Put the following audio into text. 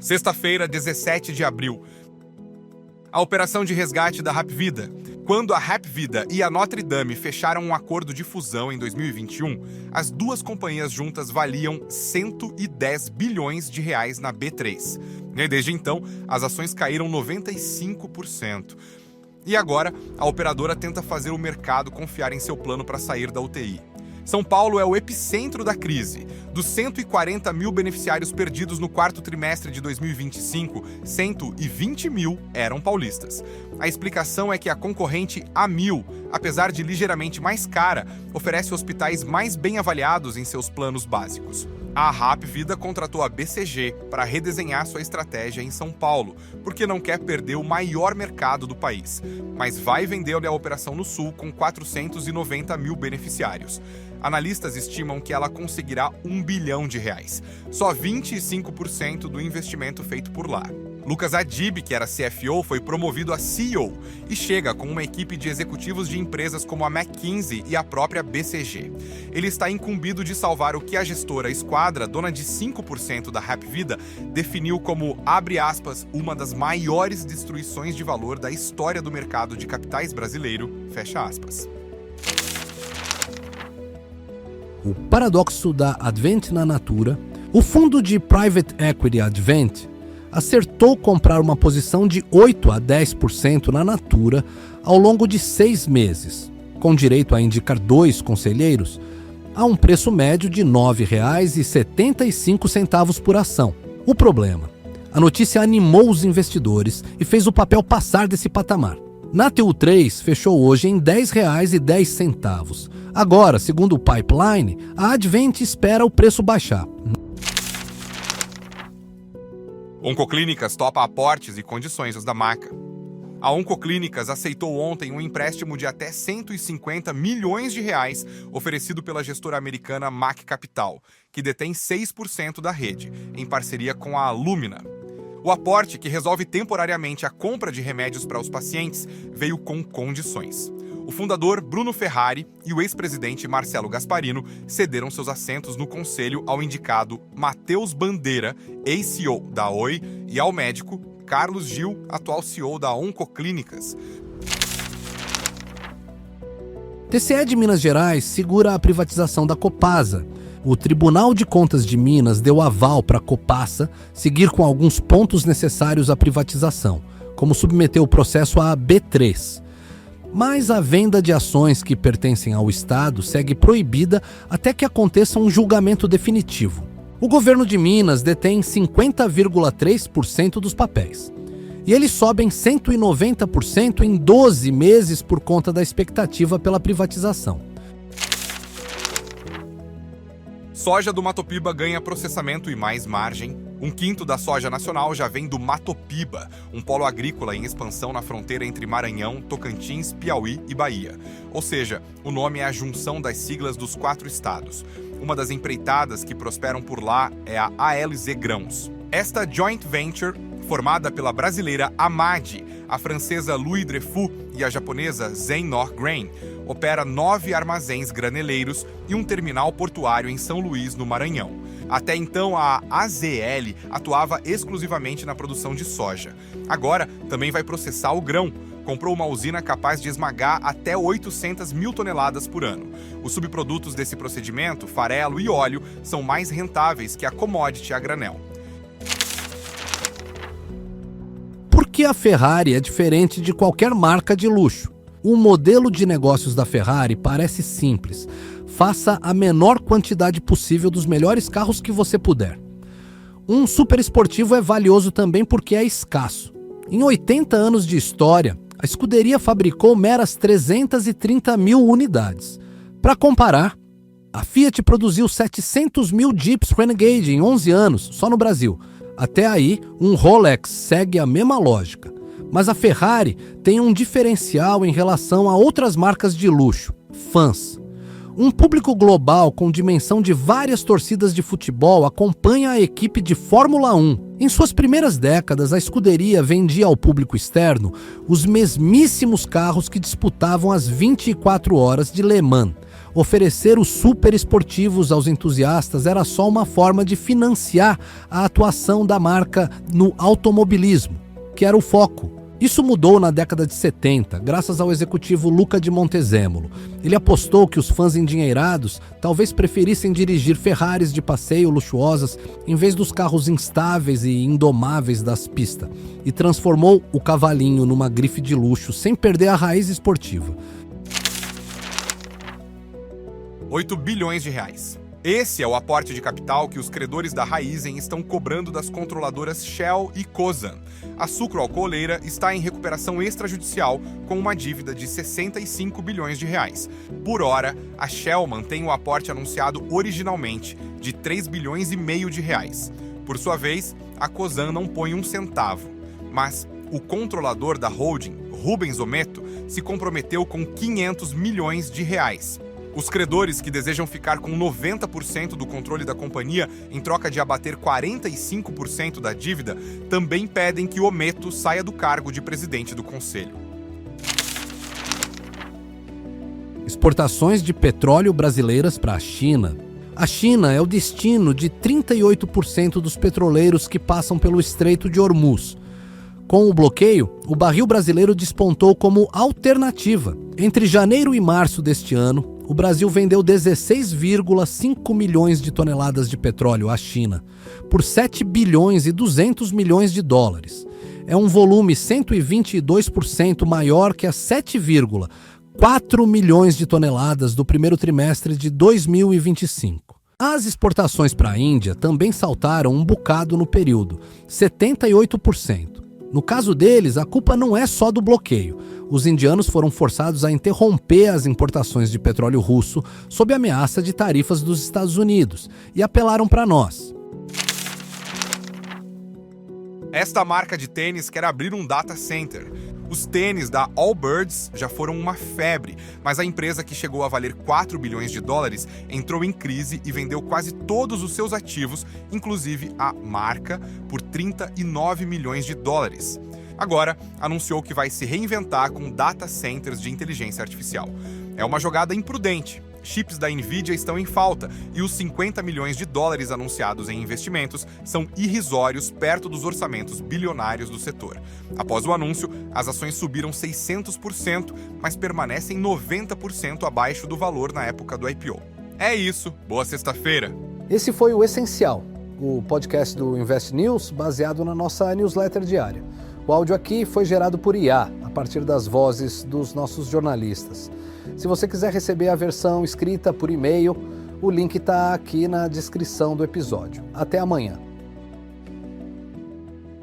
Sexta-feira, 17 de abril. A operação de resgate da Hapvida. Quando a Hapvida e a Notre Dame fecharam um acordo de fusão em 2021, as duas companhias juntas valiam 110 bilhões de reais na B3. E desde então, as ações caíram 95%. E agora, a operadora tenta fazer o mercado confiar em seu plano para sair da UTI. São Paulo é o epicentro da crise. Dos 140 mil beneficiários perdidos no quarto trimestre de 2025, 120 mil eram paulistas. A explicação é que a concorrente Amil, apesar de ligeiramente mais cara, oferece hospitais mais bem avaliados em seus planos básicos. A Hapvida contratou a BCG para redesenhar sua estratégia em São Paulo, porque não quer perder o maior mercado do país, mas vai vender-lhe a operação no Sul com 490 mil beneficiários. Analistas estimam que ela conseguirá R$1 bilhão, só 25% do investimento feito por lá. Lucas Adib, que era CFO, foi promovido a CEO e chega com uma equipe de executivos de empresas como a McKinsey e a própria BCG. Ele está incumbido de salvar o que a gestora Esquadra, dona de 5% da Hapvida, definiu como, abre aspas, uma das maiores destruições de valor da história do mercado de capitais brasileiro, fecha aspas. O paradoxo da Advent na Natura. O fundo de Private Equity Advent acertou comprar uma posição de 8 a 10% na Natura ao longo de 6 meses, com direito a indicar 2 conselheiros, a um preço médio de R$ 9,75 por ação. O problema: a notícia animou os investidores e fez o papel passar desse patamar. Na TU3 fechou hoje em R$ 10,10. Agora, segundo o pipeline, a Advent espera o preço baixar. Oncoclínicas topa aportes e condições da maca. A Oncoclínicas aceitou ontem um empréstimo de até 150 milhões de reais oferecido pela gestora americana Mac Capital, que detém 6% da rede, em parceria com a Lumina. O aporte, que resolve temporariamente a compra de remédios para os pacientes, veio com condições. O fundador Bruno Ferrari e o ex-presidente Marcelo Gasparino cederam seus assentos no conselho ao indicado Matheus Bandeira, ex-CEO da Oi, e ao médico Carlos Gil, atual CEO da Oncoclínicas. TCE de Minas Gerais segura a privatização da Copasa. O Tribunal de Contas de Minas deu aval para a Copasa seguir com alguns pontos necessários à privatização, como submeter o processo à B3. Mas a venda de ações que pertencem ao Estado segue proibida até que aconteça um julgamento definitivo. O governo de Minas detém 50,3% dos papéis. E eles sobem 190% em 12 meses por conta da expectativa pela privatização. Soja do Matopiba ganha processamento e mais margem. 1/5 da soja nacional já vem do Matopiba, um polo agrícola em expansão na fronteira entre Maranhão, Tocantins, Piauí e Bahia. Ou seja, o nome é a junção das siglas dos 4 estados. Uma das empreitadas que prosperam por lá é a ALZ Grãos. Esta joint venture, formada pela brasileira Amade, a francesa Louis Dreyfus e a japonesa Zen-Nor Grain, opera 9 armazéns graneleiros e um terminal portuário em São Luís, no Maranhão. Até então, a AZL atuava exclusivamente na produção de soja. Agora, também vai processar o grão. Comprou uma usina capaz de esmagar até 800 mil toneladas por ano. Os subprodutos desse procedimento, farelo e óleo, são mais rentáveis que a commodity a granel. Por que a Ferrari é diferente de qualquer marca de luxo? O modelo de negócios da Ferrari parece simples. Faça a menor quantidade possível dos melhores carros que você puder. Um super esportivo é valioso também porque é escasso. Em 80 anos de história, a escuderia fabricou meras 330 mil unidades. Para comparar, a Fiat produziu 700 mil Jeeps Renegade em 11 anos, só no Brasil. Até aí, um Rolex segue a mesma lógica. Mas a Ferrari tem um diferencial em relação a outras marcas de luxo: fãs. Um público global com dimensão de várias torcidas de futebol acompanha a equipe de Fórmula 1. Em suas primeiras décadas, a escuderia vendia ao público externo os mesmíssimos carros que disputavam as 24 horas de Le Mans. Oferecer os super esportivos aos entusiastas era só uma forma de financiar a atuação da marca no automobilismo, que era o foco. Isso mudou na década de 70, graças ao executivo Luca de Montezemolo. Ele apostou que os fãs endinheirados talvez preferissem dirigir Ferraris de passeio luxuosas em vez dos carros instáveis e indomáveis das pistas, e transformou o cavalinho numa grife de luxo sem perder a raiz esportiva. 8 bilhões de reais. Esse é o aporte de capital que os credores da Raízen estão cobrando das controladoras Shell e Cosan. A sucroalcooleira está em recuperação extrajudicial com uma dívida de 65 bilhões de reais. Por hora, a Shell mantém o aporte anunciado originalmente, de 3 bilhões e meio de reais. Por sua vez, a Cosan não põe um centavo. Mas o controlador da holding, Rubens Ometo, se comprometeu com 500 milhões de reais. Os credores que desejam ficar com 90% do controle da companhia em troca de abater 45% da dívida também pedem que Ometo saia do cargo de presidente do conselho. Exportações de petróleo brasileiras para a China. A China é o destino de 38% dos petroleiros que passam pelo Estreito de Hormuz. Com o bloqueio, o barril brasileiro despontou como alternativa. Entre janeiro e março deste ano, o Brasil vendeu 16,5 milhões de toneladas de petróleo à China, por 7 bilhões e 200 milhões de dólares. É um volume 122% maior que as 7,4 milhões de toneladas do primeiro trimestre de 2025. As exportações para a Índia também saltaram um bocado no período, 78%. No caso deles, a culpa não é só do bloqueio. Os indianos foram forçados a interromper as importações de petróleo russo sob ameaça de tarifas dos Estados Unidos e apelaram para nós. Esta marca de tênis quer abrir um data center. Os tênis da Allbirds já foram uma febre, mas a empresa, que chegou a valer 4 bilhões de dólares, entrou em crise e vendeu quase todos os seus ativos, inclusive a marca, por 39 milhões de dólares. Agora, anunciou que vai se reinventar com data centers de inteligência artificial. É uma jogada imprudente. Chips da Nvidia estão em falta e os 50 milhões de dólares anunciados em investimentos são irrisórios perto dos orçamentos bilionários do setor. Após o anúncio, as ações subiram 600%, mas permanecem 90% abaixo do valor na época do IPO. É isso, boa sexta-feira! Esse foi o Essencial, o podcast do Invest News baseado na nossa newsletter diária. O áudio aqui foi gerado por IA, a partir das vozes dos nossos jornalistas. Se você quiser receber a versão escrita por e-mail, o link está aqui na descrição do episódio. Até amanhã.